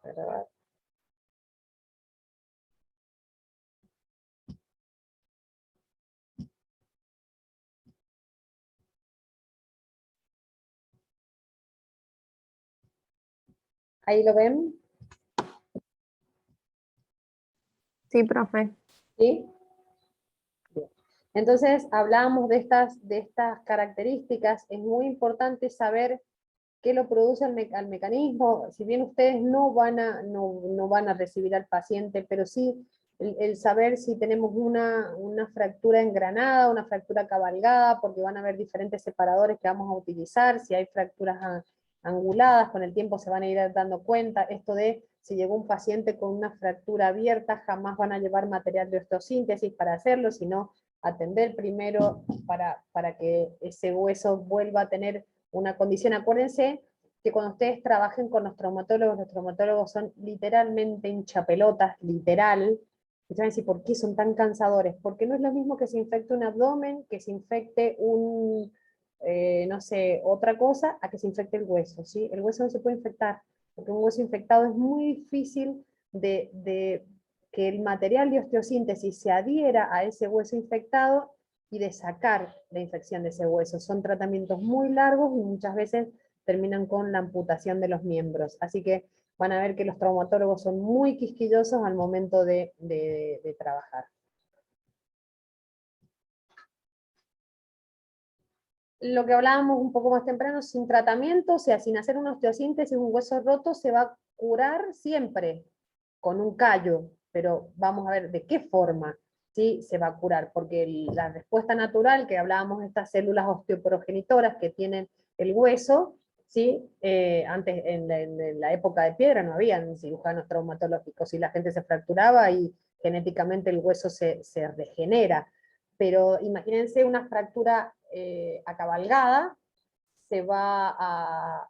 a grabar. ¿Ahí lo ven? Sí, profe. ¿Sí? Bien. Entonces, hablábamos de estas características. Es muy importante saber qué lo produce al mecanismo. Si bien ustedes no van a recibir al paciente, pero sí el saber si tenemos una fractura engranada, una fractura cabalgada, porque van a haber diferentes separadores que vamos a utilizar. Si hay fracturas anguladas, con el tiempo se van a ir dando cuenta. Esto de si llegó un paciente con una fractura abierta, jamás van a llevar material de osteosíntesis para hacerlo, sino atender primero para que ese hueso vuelva a tener una condición. Acuérdense que cuando ustedes trabajen con los traumatólogos son literalmente hinchapelotas, literal. Y saben si por qué son tan cansadores, porque no es lo mismo que se infecte un abdomen, que se infecte no sé, otra cosa, a que se infecte el hueso, ¿sí? El hueso no se puede infectar, porque un hueso infectado es muy difícil de que el material de osteosíntesis se adhiera a ese hueso infectado y de sacar la infección de ese hueso. Son tratamientos muy largos y muchas veces terminan con la amputación de los miembros. Así que van a ver que los traumatólogos son muy quisquillosos al momento de trabajar. Lo que hablábamos un poco más temprano, sin tratamiento, o sea, sin hacer una osteosíntesis, un hueso roto se va a curar siempre con un callo, pero vamos a ver de qué forma, ¿sí? Se va a curar, porque la respuesta natural que hablábamos de estas células osteoprogenitoras que tienen el hueso, ¿sí? Antes, en la época de piedra, no habían cirujanos traumatológicos y la gente se fracturaba y genéticamente el hueso se regenera. Pero imagínense una fractura acabalgada, se va a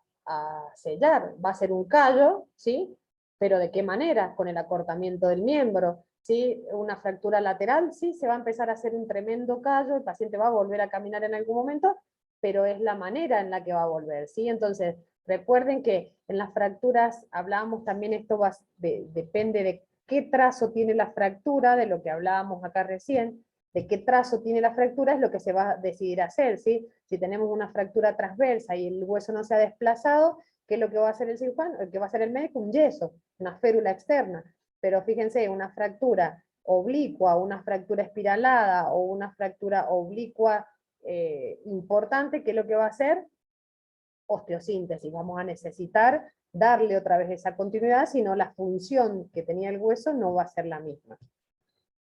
sellar, va a ser un callo, ¿sí? Pero ¿de qué manera? Con el acortamiento del miembro, ¿sí? Una fractura lateral, sí, se va a empezar a hacer un tremendo callo, el paciente va a volver a caminar en algún momento, pero es la manera en la que va a volver, ¿sí? Entonces, recuerden que en las fracturas, hablábamos también, esto depende de qué trazo tiene la fractura, de lo que hablábamos acá recién, de qué trazo tiene la fractura es lo que se va a decidir hacer, ¿sí? Si tenemos una fractura transversa y el hueso no se ha desplazado, ¿qué es lo que va a hacer el cirujano? ¿Qué va a hacer el médico? Un yeso, una férula externa. Pero fíjense, una fractura oblicua, una fractura espiralada o una fractura oblicua importante, ¿qué es lo que va a hacer? Osteosíntesis. Vamos a necesitar darle otra vez esa continuidad, si no la función que tenía el hueso no va a ser la misma,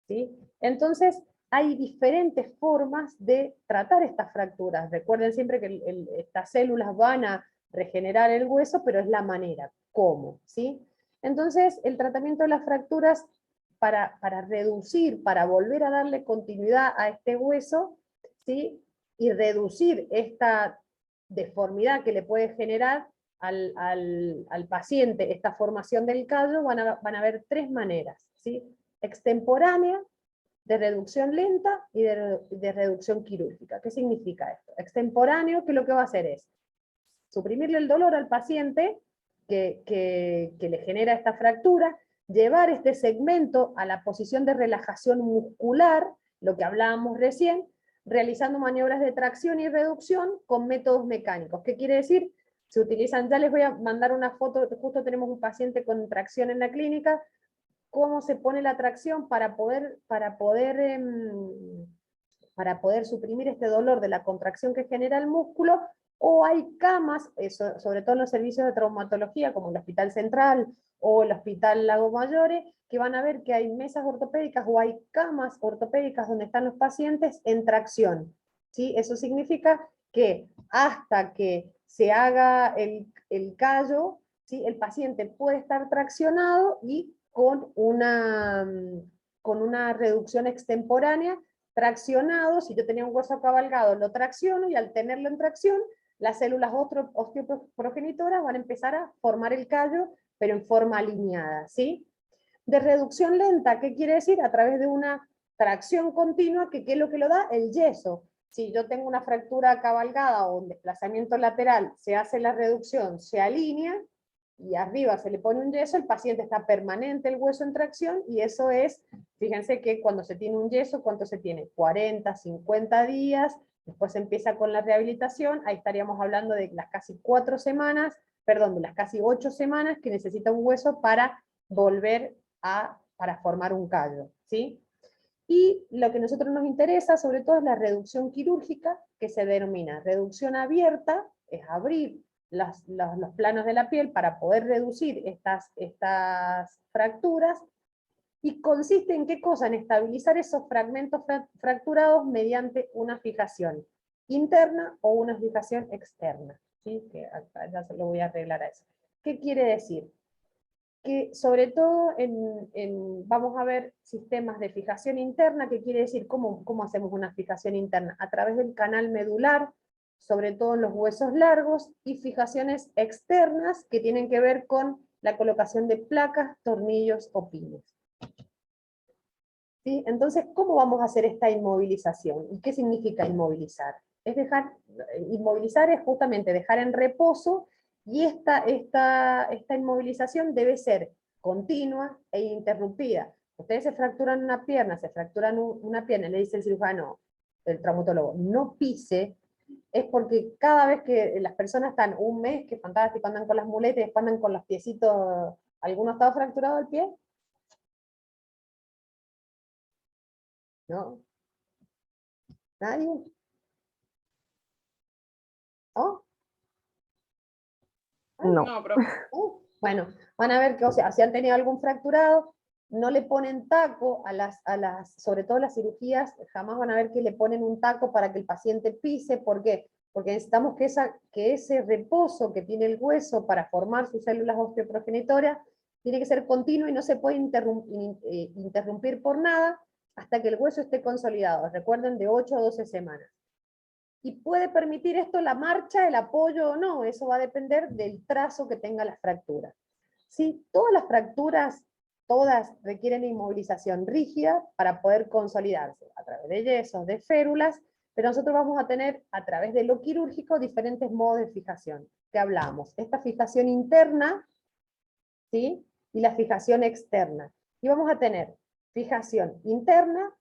¿sí? Entonces, hay diferentes formas de tratar estas fracturas. Recuerden siempre que estas células van a regenerar el hueso, pero es la manera, cómo, ¿sí? Entonces, el tratamiento de las fracturas para reducir, para volver a darle continuidad a este hueso, ¿sí? Y reducir esta deformidad que le puede generar al paciente esta formación del callo, van a haber tres maneras, ¿sí? Extemporánea, de reducción lenta y de reducción quirúrgica. ¿Qué significa esto? Extemporáneo, que lo que va a hacer es suprimirle el dolor al paciente que le genera esta fractura, llevar este segmento a la posición de relajación muscular, lo que hablábamos recién, realizando maniobras de tracción y reducción con métodos mecánicos. ¿Qué quiere decir? Se utilizan, ya les voy a mandar una foto, justo tenemos un paciente con tracción en la clínica, cómo se pone la tracción para poder suprimir este dolor de la contracción que genera el músculo, o hay camas, sobre todo en los servicios de traumatología, como el Hospital Central o el Hospital Lago Mayore, que van a ver que hay mesas ortopédicas o hay camas ortopédicas donde están los pacientes en tracción, ¿sí? Eso significa que hasta que se haga el callo, ¿sí? El paciente puede estar traccionado y con una reducción extemporánea, traccionado. Si yo tenía un hueso cabalgado, lo tracciono y al tenerlo en tracción, las células osteoprogenitoras van a empezar a formar el callo, pero en forma alineada, ¿sí? De reducción lenta, ¿qué quiere decir? A través de una tracción continua, ¿qué es lo que lo da? El yeso. Si yo tengo una fractura cabalgada o un desplazamiento lateral, se hace la reducción, se alinea, y arriba se le pone un yeso, el paciente está permanente el hueso en tracción, y eso es, fíjense que cuando se tiene un yeso, ¿cuánto se tiene? 40, 50 días, después se empieza con la rehabilitación, ahí estaríamos hablando de las casi 4 semanas, perdón, de las casi 8 semanas que necesita un hueso para volver para formar un callo, ¿sí? Y lo que a nosotros nos interesa, sobre todo, es la reducción quirúrgica, que se denomina reducción abierta, es abrir los planos de la piel para poder reducir estas fracturas, y consiste en qué cosa, en estabilizar esos fragmentos fracturados mediante una fijación interna o una fijación externa, ¿sí? Que acá ya se lo voy a arreglar a eso. ¿Qué quiere decir? Que sobre todo vamos a ver sistemas de fijación interna, que quiere decir cómo hacemos una fijación interna, a través del canal medular, sobre todo en los huesos largos, y fijaciones externas que tienen que ver con la colocación de placas, tornillos o pines. ¿Sí? Entonces, ¿cómo vamos a hacer esta inmovilización? ¿Y qué significa inmovilizar? Inmovilizar es justamente dejar en reposo, y esta inmovilización debe ser continua e interrumpida. Ustedes se fracturan una pierna, y le dice el cirujano, el traumatólogo, no pise, es porque cada vez que las personas están un mes, que fantástico, andan con las muletas y después andan con los piecitos, ¿alguno estaba fracturado el pie? ¿No? ¿Nadie? ¿No? No. No, profe. Bueno, van a ver que, o sea, si han tenido algún fracturado, no le ponen taco sobre todo las cirugías, jamás van a ver que le ponen un taco para que el paciente pise. ¿Por qué? Porque necesitamos que ese reposo que tiene el hueso para formar sus células osteoprogenitoras tiene que ser continuo y no se puede interrumpir por nada hasta que el hueso esté consolidado. Recuerden, de 8 a 12 semanas. Y puede permitir esto la marcha, el apoyo o no, eso va a depender del trazo que tenga la fractura. ¿Sí? Todas las fracturas, todas requieren inmovilización rígida para poder consolidarse, a través de yesos, de férulas, pero nosotros vamos a tener, a través de lo quirúrgico, diferentes modos de fijación. ¿Qué hablamos? Esta fijación interna, ¿sí? Y la fijación externa. Y vamos a tener fijación interna,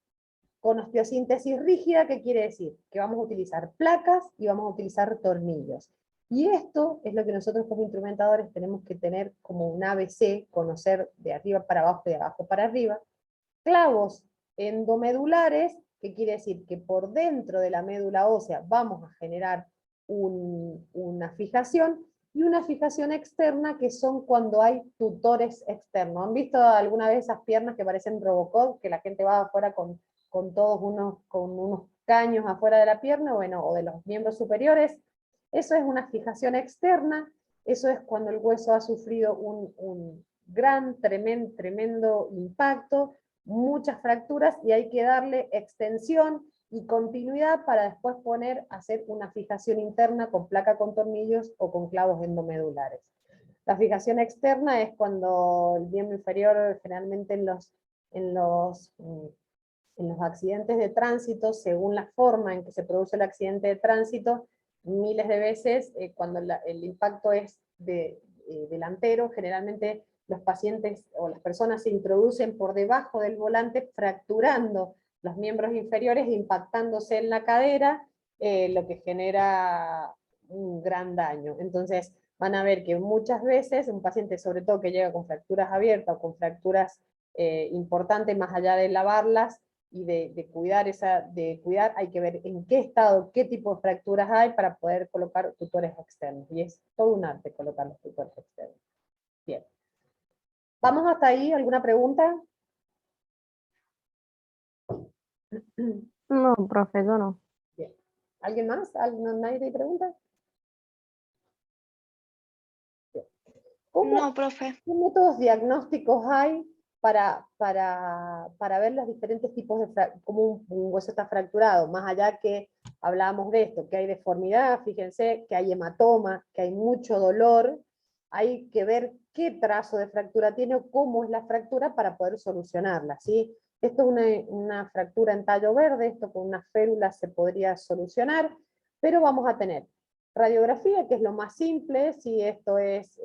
con osteosíntesis rígida, ¿qué quiere decir? Que vamos a utilizar placas y vamos a utilizar tornillos. Y esto es lo que nosotros como instrumentadores tenemos que tener como un ABC, conocer de arriba para abajo y de abajo para arriba. Clavos endomedulares, ¿qué quiere decir? Que por dentro de la médula ósea vamos a generar una fijación, y una fijación externa, que son cuando hay tutores externos. ¿Han visto alguna vez esas piernas que parecen Robocop, que la gente va afuera con unos caños afuera de la pierna, bueno, o de los miembros superiores? Eso es una fijación externa, eso es cuando el hueso ha sufrido un gran, tremendo impacto, muchas fracturas, y hay que darle extensión y continuidad para después hacer una fijación interna con placa con tornillos o con clavos endomedulares. La fijación externa es cuando el miembro inferior, generalmente en los accidentes de tránsito, según la forma en que se produce el accidente de tránsito, miles de veces, cuando el impacto es delantero, generalmente los pacientes o las personas se introducen por debajo del volante, fracturando los miembros inferiores, impactándose en la cadera, lo que genera un gran daño. Entonces van a ver que muchas veces un paciente, sobre todo que llega con fracturas abiertas o con fracturas importantes, más allá de lavarlas y de cuidar, hay que ver en qué estado, qué tipo de fracturas hay para poder colocar tutores externos. Y es todo un arte colocar los tutores externos. Bien. ¿Vamos hasta ahí? ¿Alguna pregunta? No, profe, yo no. Bien. ¿Alguien más? ¿Nadie te pregunta? Bien. No, profe. ¿Qué métodos diagnósticos hay para ver los diferentes tipos de cómo un hueso está fracturado? Más allá que hablábamos de esto, que hay deformidad, fíjense, que hay hematoma, que hay mucho dolor, hay que ver qué trazo de fractura tiene o cómo es la fractura para poder solucionarla, ¿sí? Esto es una fractura en tallo verde, esto con una férula se podría solucionar, pero vamos a tener radiografía, que es lo más simple, si esto es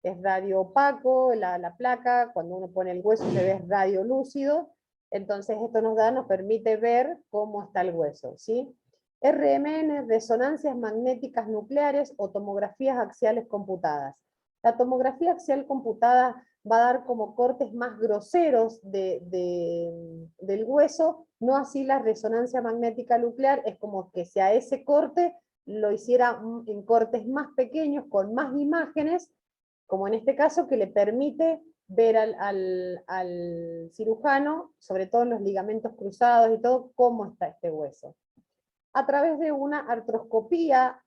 es radio opaco, la placa, cuando uno pone el hueso se ve radio lúcido, entonces esto nos permite ver cómo está el hueso, ¿sí? RMN, resonancias magnéticas nucleares o tomografías axiales computadas. La tomografía axial computada va a dar como cortes más groseros del hueso, no así la resonancia magnética nuclear, es como que si a ese corte lo hiciera en cortes más pequeños, con más imágenes, como en este caso, que le permite ver al cirujano, sobre todo en los ligamentos cruzados y todo, cómo está este hueso. A través de una artroscopía,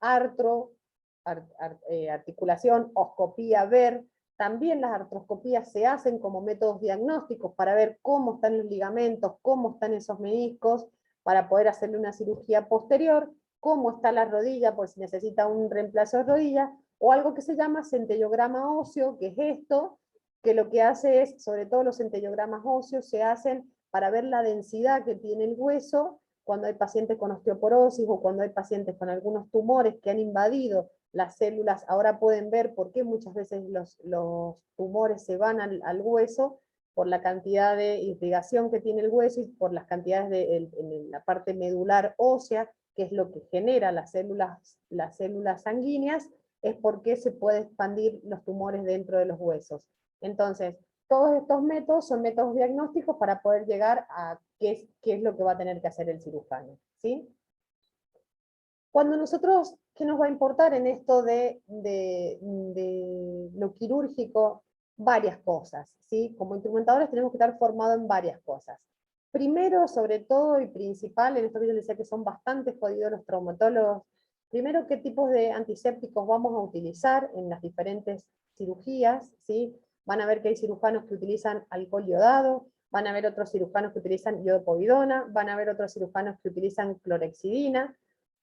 articulación, oscopía, ver, también las artroscopías se hacen como métodos diagnósticos para ver cómo están los ligamentos, cómo están esos meniscos, para poder hacerle una cirugía posterior, cómo está la rodilla, por si necesita un reemplazo de rodilla, o algo que se llama centellograma óseo, que es esto, que lo que hace es, sobre todo los centellogramas óseos, se hacen para ver la densidad que tiene el hueso, cuando hay pacientes con osteoporosis o cuando hay pacientes con algunos tumores que han invadido las células, ahora pueden ver por qué muchas veces los tumores se van al hueso, por la cantidad de irrigación que tiene el hueso y por las cantidades en la parte medular ósea, que es lo que genera las células sanguíneas, es por qué se puede expandir los tumores dentro de los huesos. Entonces, todos estos métodos son métodos diagnósticos para poder llegar a qué es lo que va a tener que hacer el cirujano, ¿sí? Cuando nosotros, ¿qué nos va a importar en esto de lo quirúrgico? Varias cosas, ¿sí? Como instrumentadores tenemos que estar formados en varias cosas. Primero, sobre todo y principal, en esto que yo les decía que son bastante jodidos los traumatólogos, primero, qué tipos de antisépticos vamos a utilizar en las diferentes cirugías, ¿sí? Van a ver que hay cirujanos que utilizan alcohol iodado, van a ver otros cirujanos que utilizan iodopovidona, van a ver otros cirujanos que utilizan clorexidina,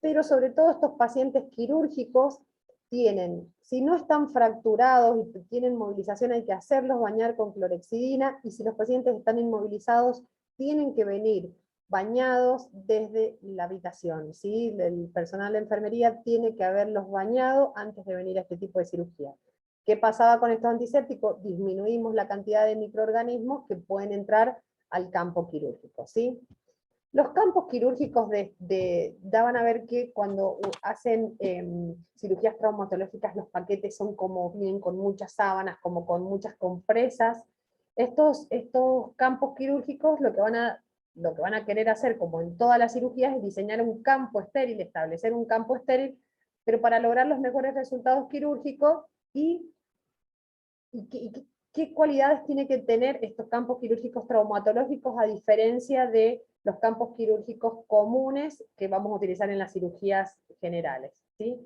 pero sobre todo estos pacientes quirúrgicos tienen, si no están fracturados y tienen movilización, hay que hacerlos bañar con clorexidina, y si los pacientes están inmovilizados, tienen que venir bañados desde la habitación, ¿sí? El personal de enfermería tiene que haberlos bañado antes de venir a este tipo de cirugía. ¿Qué pasaba con estos antisépticos? Disminuimos la cantidad de microorganismos que pueden entrar al campo quirúrgico, ¿sí? Los campos quirúrgicos daban a ver que cuando hacen cirugías traumatológicas los paquetes son como vienen con muchas sábanas, como con muchas compresas. Estos campos quirúrgicos lo que van a querer hacer, como en todas las cirugías, es diseñar un campo estéril, establecer un campo estéril, pero para lograr los mejores resultados quirúrgicos y qué cualidades tiene que tener estos campos quirúrgicos traumatológicos a diferencia de los campos quirúrgicos comunes que vamos a utilizar en las cirugías generales, ¿sí?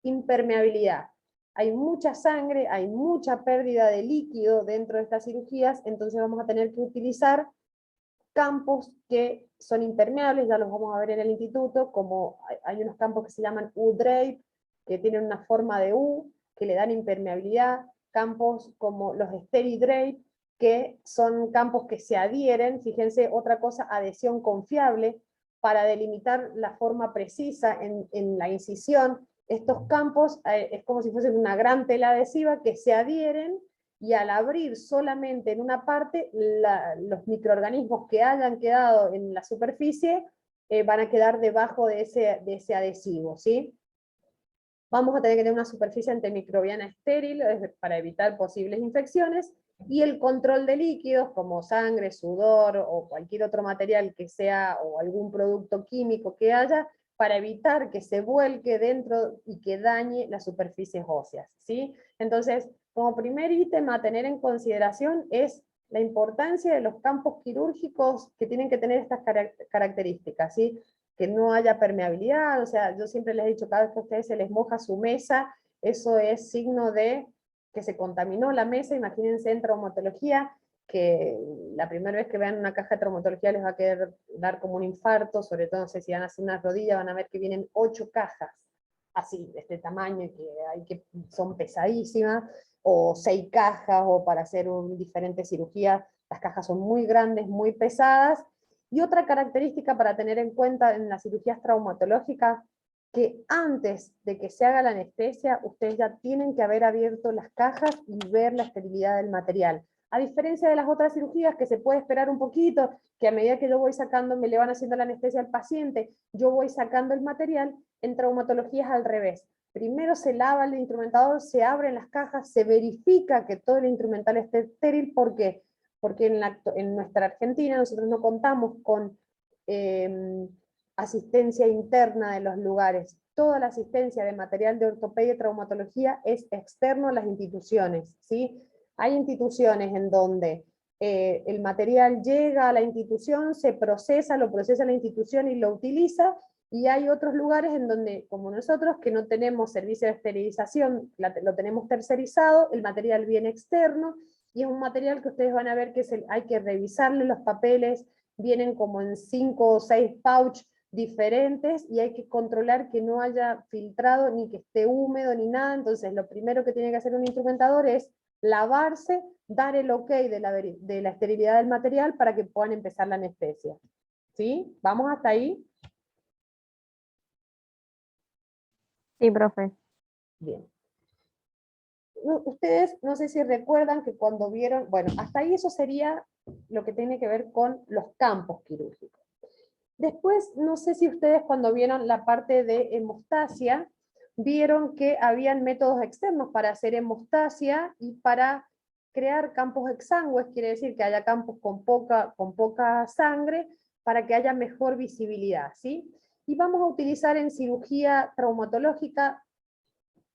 Impermeabilidad. Hay mucha sangre, hay mucha pérdida de líquido dentro de estas cirugías, entonces vamos a tener que utilizar campos que son impermeables, ya los vamos a ver en el instituto, como hay unos campos que se llaman U-drape, que tienen una forma de U, que le dan impermeabilidad, campos como los Steri-drape, que son campos que se adhieren, fíjense, otra cosa, adhesión confiable, para delimitar la forma precisa en la incisión. Estos campos es como si fuesen una gran tela adhesiva que se adhieren, y al abrir solamente en una parte, los microorganismos que hayan quedado en la superficie van a quedar debajo de ese adhesivo, ¿sí? Vamos a tener que tener una superficie antimicrobiana estéril para evitar posibles infecciones, y el control de líquidos como sangre, sudor o cualquier otro material que sea, o algún producto químico que haya, para evitar que se vuelque dentro y que dañe las superficies óseas, ¿sí? Entonces, como primer ítem a tener en consideración es la importancia de los campos quirúrgicos que tienen que tener estas características, ¿sí? Que no haya permeabilidad, o sea, yo siempre les he dicho, cada vez que a ustedes se les moja su mesa, eso es signo de que se contaminó la mesa. Imagínense en traumatología, que la primera vez que vean una caja de traumatología les va a querer dar como un infarto, sobre todo, no sé, si van a hacer una rodilla, van a ver que vienen 8 cajas, así, de este tamaño, que son pesadísimas, o 6 cajas, o para hacer diferentes cirugías, las cajas son muy grandes, muy pesadas. Y otra característica para tener en cuenta en las cirugías traumatológicas que antes de que se haga la anestesia, ustedes ya tienen que haber abierto las cajas y ver la esterilidad del material. A diferencia de las otras cirugías, que se puede esperar un poquito, que a medida que yo voy sacando, me le van haciendo la anestesia al paciente, yo voy sacando el material, en traumatología es al revés. Primero se lava el instrumentador, se abren las cajas, se verifica que todo el instrumental esté estéril. ¿Por qué? Porque en nuestra Argentina nosotros no contamos con asistencia interna de los lugares. Toda la asistencia de material de ortopedia y traumatología es externo a las instituciones, ¿sí? Hay instituciones en donde el material llega a la institución, se procesa, lo procesa la institución y lo utiliza, y hay otros lugares en donde, como nosotros, que no tenemos servicio de esterilización, lo tenemos tercerizado, el material viene externo, y es un material que ustedes van a ver que hay que revisarle los papeles, vienen como en 5 o 6 pouch diferentes, y hay que controlar que no haya filtrado, ni que esté húmedo, ni nada. Entonces lo primero que tiene que hacer un instrumentador es lavarse, dar el ok de la esterilidad del material para que puedan empezar la anestesia. ¿Sí? ¿Vamos hasta ahí? Sí, profe. Bien. Ustedes no sé si recuerdan que cuando vieron, bueno, hasta ahí eso sería lo que tiene que ver con los campos quirúrgicos. Después, no sé si ustedes cuando vieron la parte de hemostasia, vieron que habían métodos externos para hacer hemostasia y para crear campos exangües, quiere decir que haya campos con poca sangre, para que haya mejor visibilidad, ¿sí? Y vamos a utilizar en cirugía traumatológica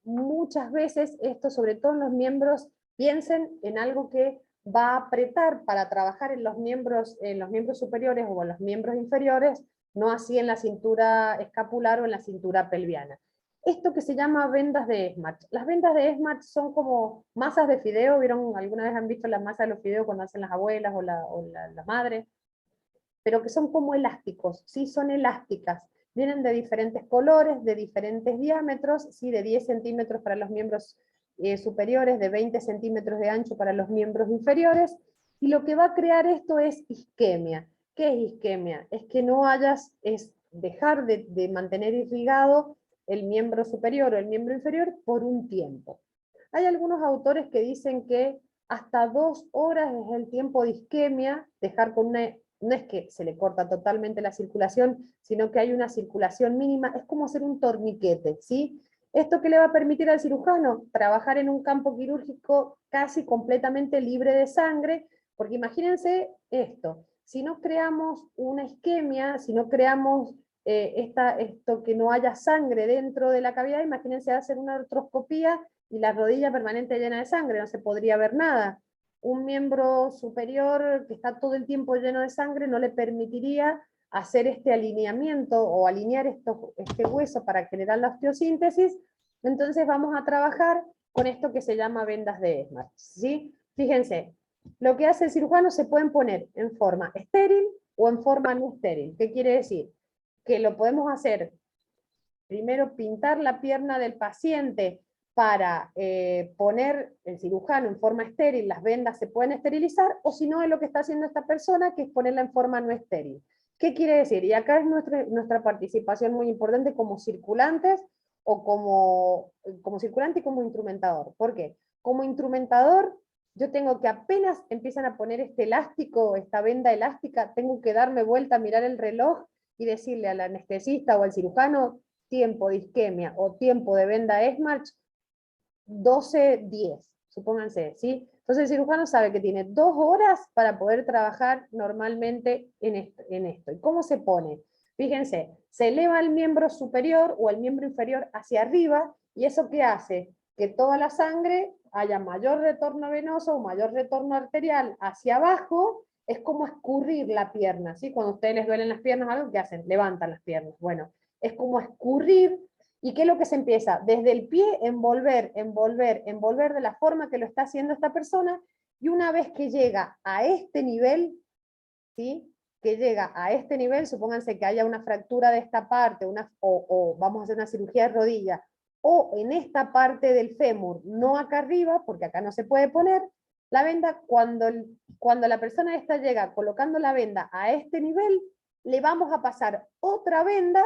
muchas veces esto, sobre todo en los miembros, piensen en algo que va a apretar para trabajar en los miembros superiores o en los miembros inferiores, no así en la cintura escapular o en la cintura pelviana. Esto que se llama vendas de Esmarch. Las vendas de Esmarch son como masas de fideo. ¿Vieron? ¿Alguna vez han visto las masas de los fideos cuando hacen las abuelas o la madre? Pero que son como elásticos, ¿sí? Son elásticas. Vienen de diferentes colores, de diferentes diámetros, ¿sí? De 10 centímetros para los miembros superiores, de 20 centímetros de ancho para los miembros inferiores, y lo que va a crear esto es isquemia. ¿Qué es isquemia? Es que no es dejar de mantener irrigado el miembro superior o el miembro inferior por un tiempo. Hay algunos autores que dicen que hasta 2 horas es el tiempo de isquemia, dejar con una... No es que se le corta totalmente la circulación, sino que hay una circulación mínima, es como hacer un torniquete, ¿sí? ¿Esto qué le va a permitir al cirujano? Trabajar en un campo quirúrgico casi completamente libre de sangre, porque imagínense esto, si no creamos una isquemia, si no creamos esto que no haya sangre dentro de la cavidad, imagínense hacer una artroscopía y la rodilla permanente llena de sangre, no se podría ver nada. Un miembro superior que está todo el tiempo lleno de sangre no le permitiría hacer este alineamiento o alinear este hueso para generar la osteosíntesis. Entonces vamos a trabajar con esto que se llama vendas de Esmarch, ¿sí? Fíjense, lo que hace el cirujano se pueden poner en forma estéril o en forma no estéril. ¿Qué quiere decir? Que lo podemos hacer, primero pintar la pierna del paciente para poner el cirujano en forma estéril, las vendas se pueden esterilizar, o si no es lo que está haciendo esta persona, que es ponerla en forma no estéril. ¿Qué quiere decir? Y acá es nuestra participación muy importante como circulantes, o como circulante y como instrumentador. ¿Por qué? Como instrumentador, yo tengo que apenas empiezan a poner este elástico, esta venda elástica, tengo que darme vuelta, mirar el reloj y decirle al anestesista o al cirujano, tiempo de isquemia o tiempo de venda Esmarch, 12:10, supónganse, ¿sí? Entonces el cirujano sabe que tiene 2 horas para poder trabajar normalmente en esto. ¿Y cómo se pone? Fíjense, se eleva el miembro superior o el miembro inferior hacia arriba, y ¿eso qué hace? Que toda la sangre haya mayor retorno venoso o mayor retorno arterial hacia abajo. Es como escurrir la pierna, ¿sí? Cuando a ustedes les duelen las piernas, algo que hacen, levantan las piernas. Bueno, es como escurrir. ¿Y qué es lo que se empieza? Desde el pie, envolver de la forma que lo está haciendo esta persona, y una vez que llega a este nivel, ¿sí? Que llega a este nivel, supónganse que haya una fractura de esta parte, o vamos a hacer una cirugía de rodilla, o en esta parte del fémur, no acá arriba, porque acá no se puede poner, la venda, cuando la persona esta llega colocando la venda a este nivel, le vamos a pasar otra venda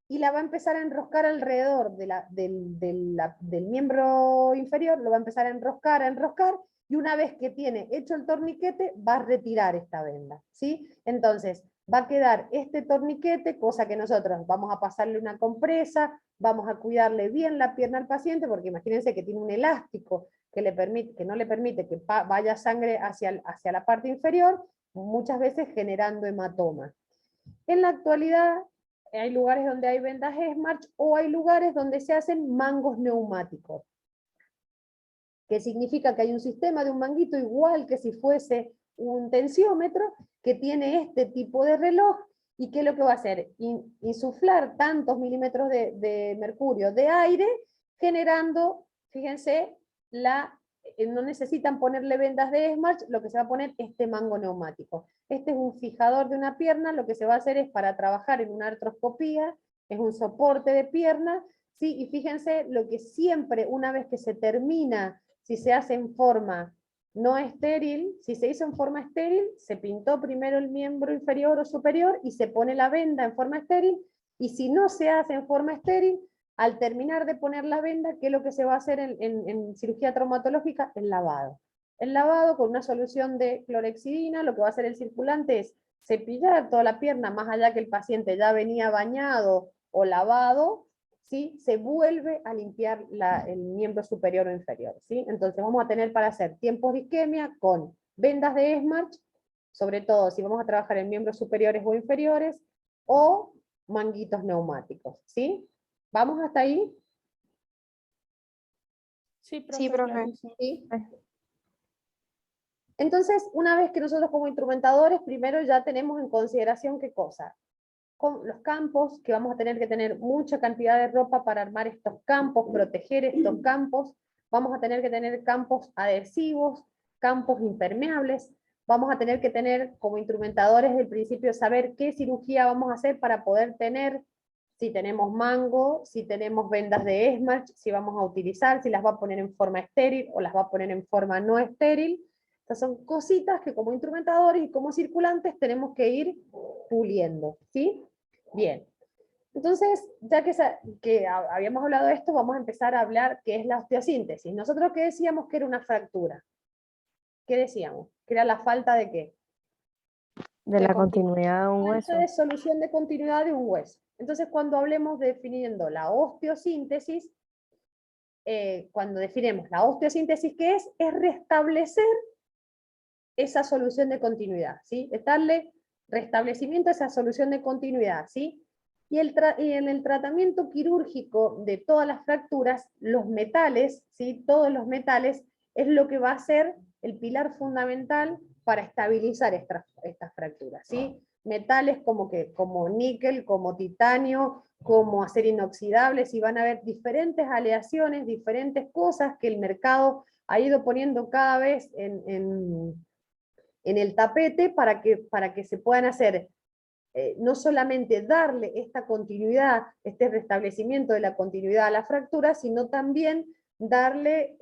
y la va a empezar a enroscar alrededor del miembro inferior, lo va a empezar a enroscar, y una vez que tiene hecho el torniquete, va a retirar esta venda, ¿sí? Entonces, va a quedar este torniquete, cosa que nosotros vamos a pasarle una compresa, vamos a cuidarle bien la pierna al paciente, porque imagínense que tiene un elástico que no le permite que vaya sangre hacia la parte inferior, muchas veces generando hematoma. En la actualidad, hay lugares donde hay vendas Smarch o hay lugares donde se hacen mangos neumáticos, que significa que hay un sistema de un manguito igual que si fuese un tensiómetro, que tiene este tipo de reloj, y que lo que va a hacer, insuflar tantos milímetros de mercurio de aire, generando, fíjense, no necesitan ponerle vendas de Smarch, lo que se va a poner este mango neumático. Este es un fijador de una pierna, lo que se va a hacer es para trabajar en una artroscopía, es un soporte de pierna, ¿sí? Y fíjense lo que siempre, una vez que se termina, si se hace en forma no estéril, si se hizo en forma estéril, se pintó primero el miembro inferior o superior y se pone la venda en forma estéril, y si no se hace en forma estéril, al terminar de poner la venda, ¿qué es lo que se va a hacer en cirugía traumatológica? El lavado. El lavado con una solución de clorhexidina, lo que va a hacer el circulante es cepillar toda la pierna, más allá que el paciente ya venía bañado o lavado, ¿sí? Se vuelve a limpiar el miembro superior o inferior, ¿sí? Entonces vamos a tener para hacer tiempos de isquemia con vendas de Smarch, sobre todo si vamos a trabajar en miembros superiores o inferiores, o manguitos neumáticos, ¿sí? ¿Vamos hasta ahí? Sí, profe. Sí, profe. Clarísimo. ¿Sí? Entonces, una vez que nosotros como instrumentadores, primero ya tenemos en consideración qué cosa. Con los campos, que vamos a tener que tener mucha cantidad de ropa para armar estos campos, proteger estos campos, vamos a tener que tener campos adhesivos, campos impermeables, vamos a tener que tener como instrumentadores desde el principio saber qué cirugía vamos a hacer para poder tener, si tenemos mango, si tenemos vendas de Smarch, si vamos a utilizar, si las va a poner en forma estéril o las va a poner en forma no estéril. Estas son cositas que como instrumentadores y como circulantes tenemos que ir puliendo, ¿sí? Bien. Entonces, ya que habíamos hablado de esto, vamos a empezar a hablar qué es la osteosíntesis. Nosotros ¿qué decíamos que era una fractura? ¿Qué decíamos? ¿Que era la falta de qué? De la continuidad de un hueso. Falta de solución de continuidad de un hueso. Entonces, cuando hablemos definiendo la osteosíntesis, cuando definimos la osteosíntesis, ¿qué es? Es restablecer esa solución de continuidad, ¿sí? Es darle restablecimiento a esa solución de continuidad, ¿sí? Y en el tratamiento quirúrgico de todas las fracturas, los metales, ¿sí? Todos los metales, es lo que va a ser el pilar fundamental para estabilizar estas fracturas, ¿sí? Metales como níquel, como titanio, como acero inoxidable, y van a haber diferentes aleaciones, diferentes cosas que el mercado ha ido poniendo cada vez en el tapete para que se puedan hacer, no solamente darle esta continuidad, este restablecimiento de la continuidad a la fractura, sino también darle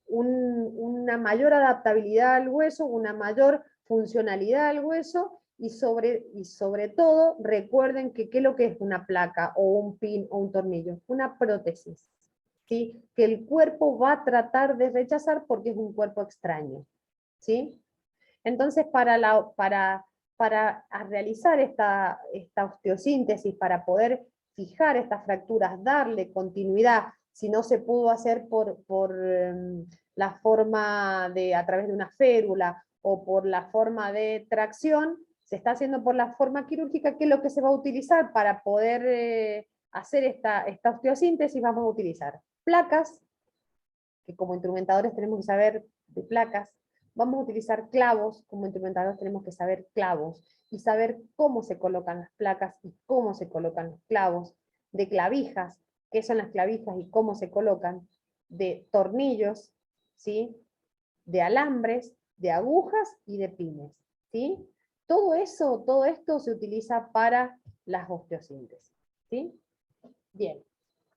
una mayor adaptabilidad al hueso, una mayor funcionalidad al hueso, y sobre todo, recuerden que ¿qué es lo que es una placa, o un pin, o un tornillo? Una prótesis, ¿sí? Que el cuerpo va a tratar de rechazar porque es un cuerpo extraño, ¿sí? Entonces, para realizar esta osteosíntesis, para poder fijar estas fracturas, darle continuidad, si no se pudo hacer por la forma a través de una férula, o por la forma de tracción, se está haciendo por la forma quirúrgica, que es lo que se va a utilizar para poder hacer esta osteosíntesis. Vamos a utilizar placas, que como instrumentadores tenemos que saber de placas. Vamos a utilizar clavos, como instrumentadores tenemos que saber clavos, y saber cómo se colocan las placas y cómo se colocan los clavos, de clavijas, qué son las clavijas y cómo se colocan, de tornillos, ¿sí? De alambres, de agujas y de pines, ¿sí? Todo esto se utiliza para las osteosíntesis, ¿sí? Bien,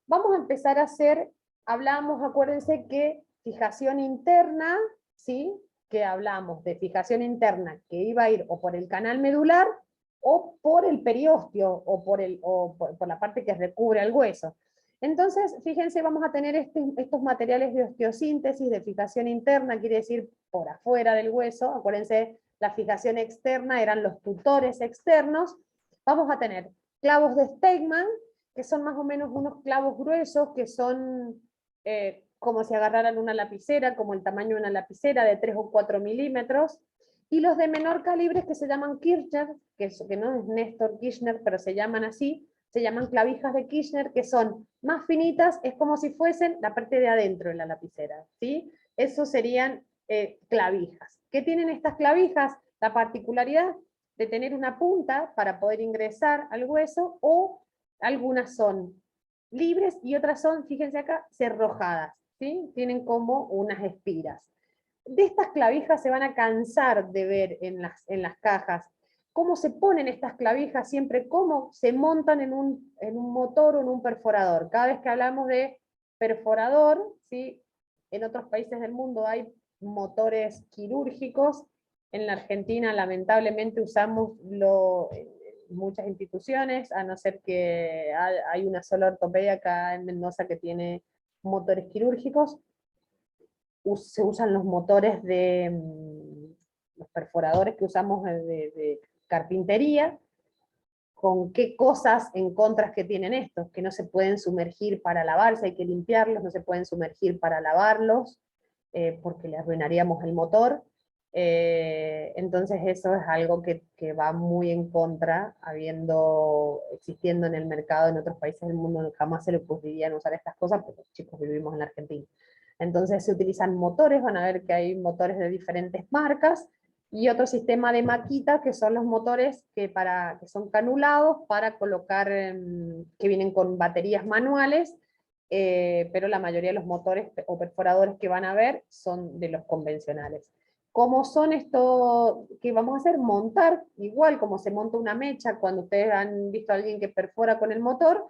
vamos a empezar a hacer, hablamos, acuérdense que fijación interna, ¿sí? Que hablamos de fijación interna que iba a ir o por el canal medular o por el periósteo, por la parte que recubre al hueso. Entonces, fíjense, vamos a tener estos materiales de osteosíntesis, de fijación interna, quiere decir por afuera del hueso. Acuérdense, la fijación externa eran los tutores externos. Vamos a tener clavos de Stegmann, que son más o menos unos clavos gruesos, que son como si agarraran una lapicera, como el tamaño de una lapicera de 3 o 4 milímetros, y los de menor calibre que se llaman Kirchner, que no es Néstor Kirchner, pero se llaman así, se llaman clavijas de Kirchner, que son más finitas, es como si fuesen la parte de adentro de la lapicera, ¿sí? Esos serían clavijas. ¿Qué tienen estas clavijas? La particularidad de tener una punta para poder ingresar al hueso, o algunas son libres y otras son, fíjense acá, cerrojadas, ¿sí? Tienen como unas espiras. De estas clavijas se van a cansar de ver en las cajas. ¿Cómo se ponen estas clavijas? Siempre cómo se montan en un motor o en un perforador. Cada vez que hablamos de perforador, ¿sí? En otros países del mundo hay motores quirúrgicos. En la Argentina lamentablemente usamos muchas instituciones, a no ser que hay una sola ortopedia acá en Mendoza que tiene motores quirúrgicos. Se usan los motores los perforadores que usamos de carpintería. ¿Con qué cosas en contras que tienen estos? Que no se pueden sumergir para lavarse, hay que limpiarlos, no se pueden sumergir para lavarlos, porque le arruinaríamos el motor. Entonces eso es algo que va muy en contra, existiendo en el mercado en otros países del mundo, jamás se le ocurrirían usar estas cosas, porque chicos, vivimos en la Argentina. Entonces se utilizan motores, van a ver que hay motores de diferentes marcas, y otro sistema de maquita, que son los motores que son canulados para colocar, que vienen con baterías manuales, pero la mayoría de los motores o perforadores que van a ver son de los convencionales. ¿Cómo son esto que vamos a hacer? Montar, igual como se monta una mecha cuando ustedes han visto a alguien que perfora con el motor,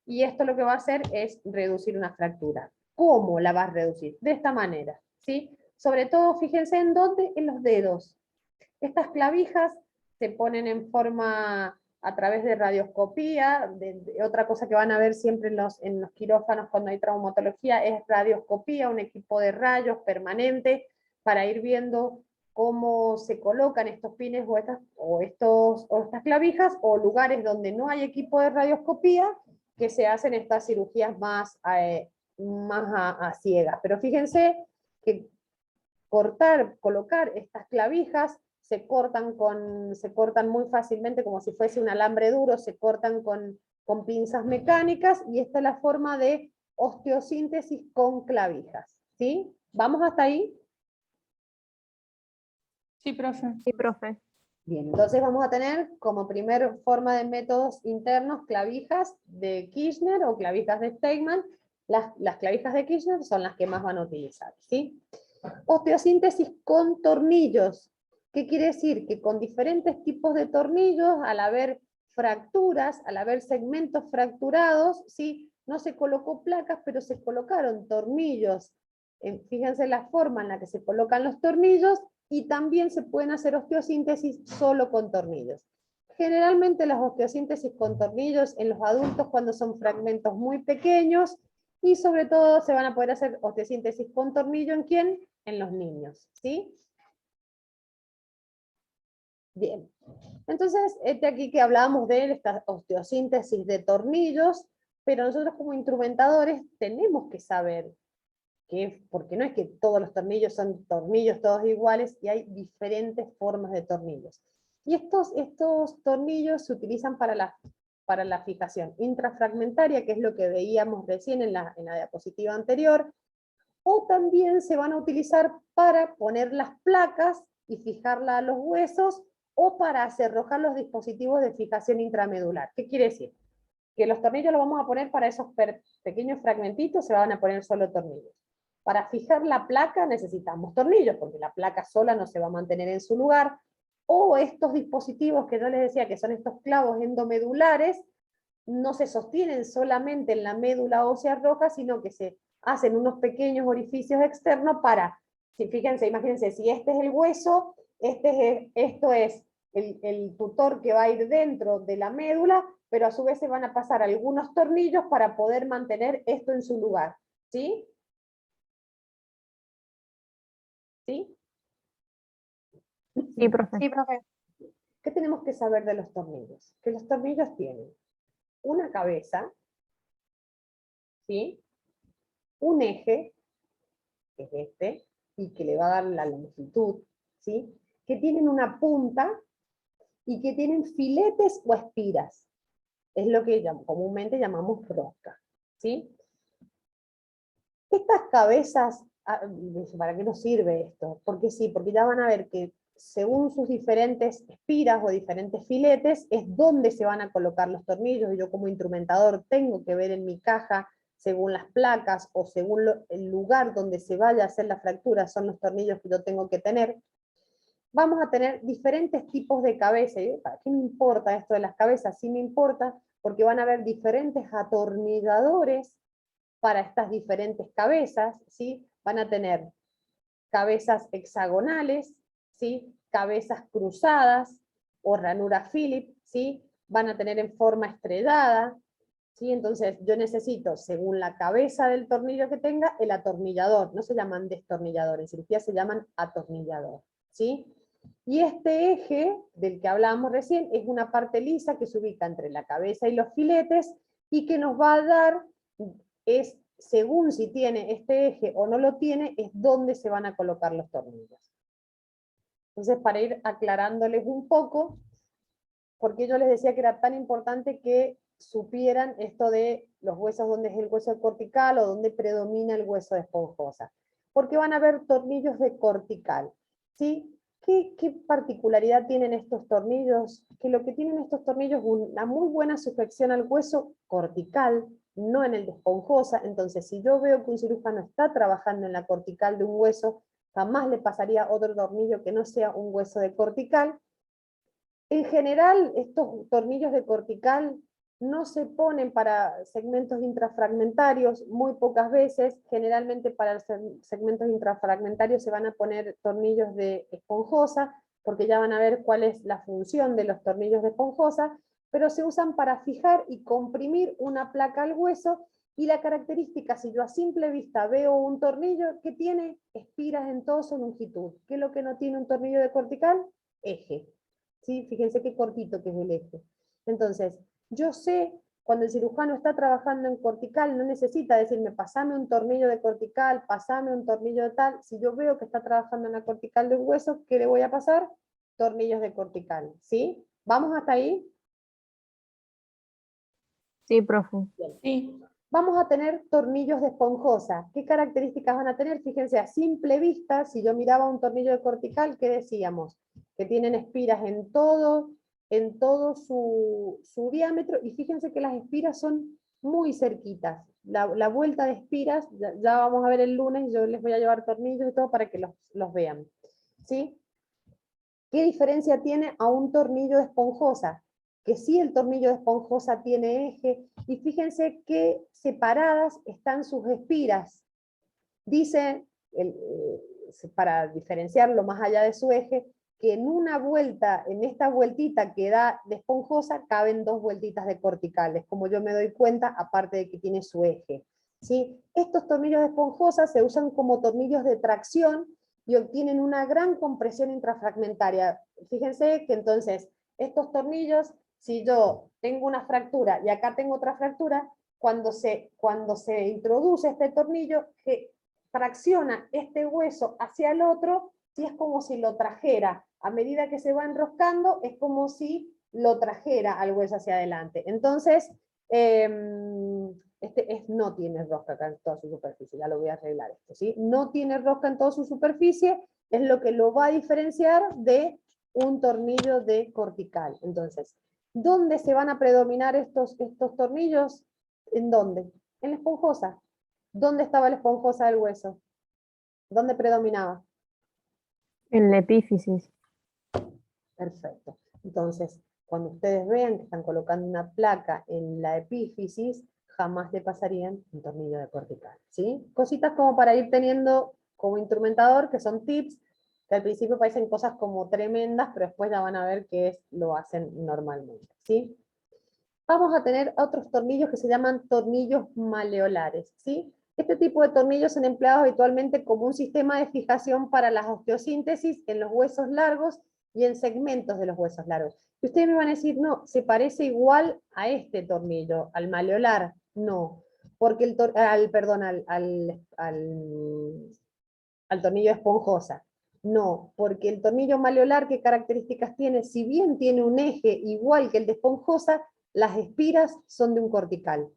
y esto lo que va a hacer es reducir una fractura. ¿Cómo la vas a reducir? De esta manera, ¿sí? Sobre todo, fíjense en dónde, en los dedos. Estas clavijas se ponen en forma a través de radioscopía. Otra cosa que van a ver siempre en los quirófanos cuando hay traumatología es radioscopía, un equipo de rayos permanente para ir viendo cómo se colocan estos pines o estas clavijas, o lugares donde no hay equipo de radioscopía, que se hacen estas cirugías más a ciegas. Pero fíjense que colocar estas clavijas se cortan muy fácilmente, como si fuese un alambre duro, se cortan con pinzas mecánicas, y esta es la forma de osteosíntesis con clavijas, ¿sí? ¿Vamos hasta ahí? Sí, profe. Sí, profe. Bien, entonces vamos a tener como primer forma de métodos internos clavijas de Kirchner o clavijas de Stegmann. Las clavijas de Kirchner son las que más van a utilizar, ¿sí? Osteosíntesis con tornillos. ¿Qué quiere decir? Que con diferentes tipos de tornillos, al haber fracturas, al haber segmentos fracturados, ¿sí? No se colocó placas, pero se colocaron tornillos. Fíjense la forma en la que se colocan los tornillos, y también se pueden hacer osteosíntesis solo con tornillos. Generalmente las osteosíntesis con tornillos en los adultos cuando son fragmentos muy pequeños, y sobre todo se van a poder hacer osteosíntesis con tornillo ¿en quién? En los niños, ¿sí? Bien. Entonces, aquí que hablábamos de esta osteosíntesis de tornillos, pero nosotros como instrumentadores tenemos que saber porque no es que todos los tornillos son tornillos todos iguales, y hay diferentes formas de tornillos. Y estos tornillos se utilizan para la fijación intrafragmentaria, que es lo que veíamos recién en la diapositiva anterior, o también se van a utilizar para poner las placas y fijarla a los huesos, o para cerrojar los dispositivos de fijación intramedular. ¿Qué quiere decir? Que los tornillos los vamos a poner para esos pequeños fragmentitos, se van a poner solo tornillos. Para fijar la placa necesitamos tornillos, porque la placa sola no se va a mantener en su lugar, o estos dispositivos que yo les decía que son estos clavos endomedulares, no se sostienen solamente en la médula ósea roja, sino que se hacen unos pequeños orificios externos para, fíjense, imagínense, si este es el hueso, esto es el tutor que va a ir dentro de la médula, pero a su vez se van a pasar algunos tornillos para poder mantener esto en su lugar. ¿Sí? ¿Sí? Sí, profe. Sí, profe. ¿Qué tenemos que saber de los tornillos? Que los tornillos tienen una cabeza, ¿sí? Un eje, que es este, y que le va a dar la longitud, ¿sí? Que tienen una punta y que tienen filetes o espiras. Es lo que comúnmente llamamos rosca, ¿sí? Estas cabezas, ¿para qué nos sirve esto? Porque sí, porque ya van a ver que según sus diferentes espiras o diferentes filetes, es donde se van a colocar los tornillos, y yo como instrumentador tengo que ver en mi caja, según las placas o según el lugar donde se vaya a hacer la fractura, son los tornillos que yo tengo que tener. Vamos a tener diferentes tipos de cabeza. ¿Para qué me importa esto de las cabezas? Sí me importa, porque van a haber diferentes atornilladores para estas diferentes cabezas, ¿sí? Van a tener cabezas hexagonales, ¿sí? Cabezas cruzadas o ranura Phillips, ¿sí? Van a tener en forma estrellada, ¿sí? Entonces yo necesito, según la cabeza del tornillo que tenga, el atornillador. No se llaman destornillador, en cirugía se llaman atornillador, ¿sí? Y este eje del que hablábamos recién es una parte lisa que se ubica entre la cabeza y los filetes y que nos va a dar, es según si tiene este eje o no lo tiene, es donde se van a colocar los tornillos. Entonces, para ir aclarándoles un poco, porque yo les decía que era tan importante que supieran esto de los huesos, donde es el hueso cortical o donde predomina el hueso de esponjosa. Porque van a haber tornillos de cortical, ¿sí? ¿Qué particularidad tienen estos tornillos? Que lo que tienen estos tornillos es una muy buena sujeción al hueso cortical, no en el de esponjosa. Entonces, si yo veo que un cirujano está trabajando en la cortical de un hueso, jamás le pasaría otro tornillo que no sea un hueso de cortical. En general, estos tornillos de cortical no se ponen para segmentos intrafragmentarios, muy pocas veces. Generalmente para segmentos intrafragmentarios se van a poner tornillos de esponjosa, porque ya van a ver cuál es la función de los tornillos de esponjosa, pero se usan para fijar y comprimir una placa al hueso. Y la característica, si yo a simple vista veo un tornillo que tiene espiras en toda su longitud, ¿qué es lo que no tiene un tornillo de cortical? Eje. ¿Sí? Fíjense qué cortito que es el eje. Entonces, yo sé, cuando el cirujano está trabajando en cortical, no necesita decirme, pasame un tornillo de cortical, pasame un tornillo de tal. Si yo veo que está trabajando en la cortical de un hueso, ¿qué le voy a pasar? Tornillos de cortical, ¿sí? ¿Vamos hasta ahí? Sí, profe. Bien. Sí. Vamos a tener tornillos de esponjosa. ¿Qué características van a tener? Fíjense, a simple vista, si yo miraba un tornillo de cortical, ¿qué decíamos? Que tienen espiras en todo su diámetro, y fíjense que las espiras son muy cerquitas. La vuelta de espiras, ya vamos a ver el lunes, yo les voy a llevar tornillos y todo para que los vean. ¿Sí? ¿Qué diferencia tiene a un tornillo de esponjosa? Que sí, el tornillo de esponjosa tiene eje, y fíjense que separadas están sus espiras. Dice, para diferenciarlo más allá de su eje, que en una vuelta, en esta vueltita que da de esponjosa, caben dos vueltitas de corticales, como yo me doy cuenta, aparte de que tiene su eje. ¿Sí? Estos tornillos de esponjosa se usan como tornillos de tracción y obtienen una gran compresión intrafragmentaria. Fíjense que entonces, estos tornillos, si yo tengo una fractura y acá tengo otra fractura, cuando se introduce este tornillo, que tracciona este hueso hacia el otro, sí, es como si lo trajera. A medida que se va enroscando, es como si lo trajera al hueso hacia adelante. Entonces, no tiene rosca acá en toda su superficie, ya lo voy a arreglar esto, ¿sí? No tiene rosca en toda su superficie, es lo que lo va a diferenciar de un tornillo de cortical. Entonces, ¿dónde se van a predominar estos tornillos? ¿En dónde? En la esponjosa. ¿Dónde estaba la esponjosa del hueso? ¿Dónde predominaba? En la epífisis. Perfecto. Entonces, cuando ustedes vean que están colocando una placa en la epífisis, jamás le pasarían un tornillo de cortical, ¿sí? Cositas como para ir teniendo como instrumentador, que son tips, que al principio parecen cosas como tremendas, pero después ya van a ver que lo hacen normalmente, ¿sí? Vamos a tener otros tornillos que se llaman tornillos maleolares, ¿sí? Este tipo de tornillos son empleados habitualmente como un sistema de fijación para la osteosíntesis en los huesos largos y en segmentos de los huesos largos. Y ustedes me van a decir, no, se parece igual a este tornillo, al maleolar. No, porque al tornillo esponjosa. No, porque el tornillo maleolar, ¿qué características tiene? Si bien tiene un eje igual que el de esponjosa, las espiras son de un cortical,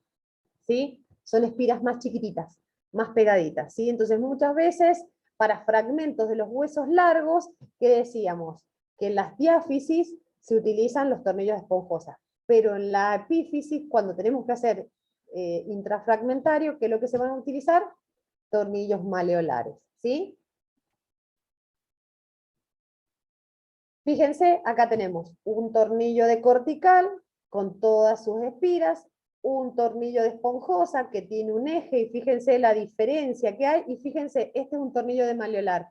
¿sí? Son espiras más chiquititas, más pegaditas, ¿sí? Entonces muchas veces para fragmentos de los huesos largos, ¿qué decíamos? Que en las diáfisis se utilizan los tornillos de esponjosa, pero en la epífisis, cuando tenemos que hacer intrafragmentario, ¿qué es lo que se van a utilizar? Tornillos maleolares, ¿sí? Fíjense, acá tenemos un tornillo de cortical con todas sus espiras, un tornillo de esponjosa que tiene un eje, y fíjense la diferencia que hay, y fíjense, este es un tornillo de maleolar.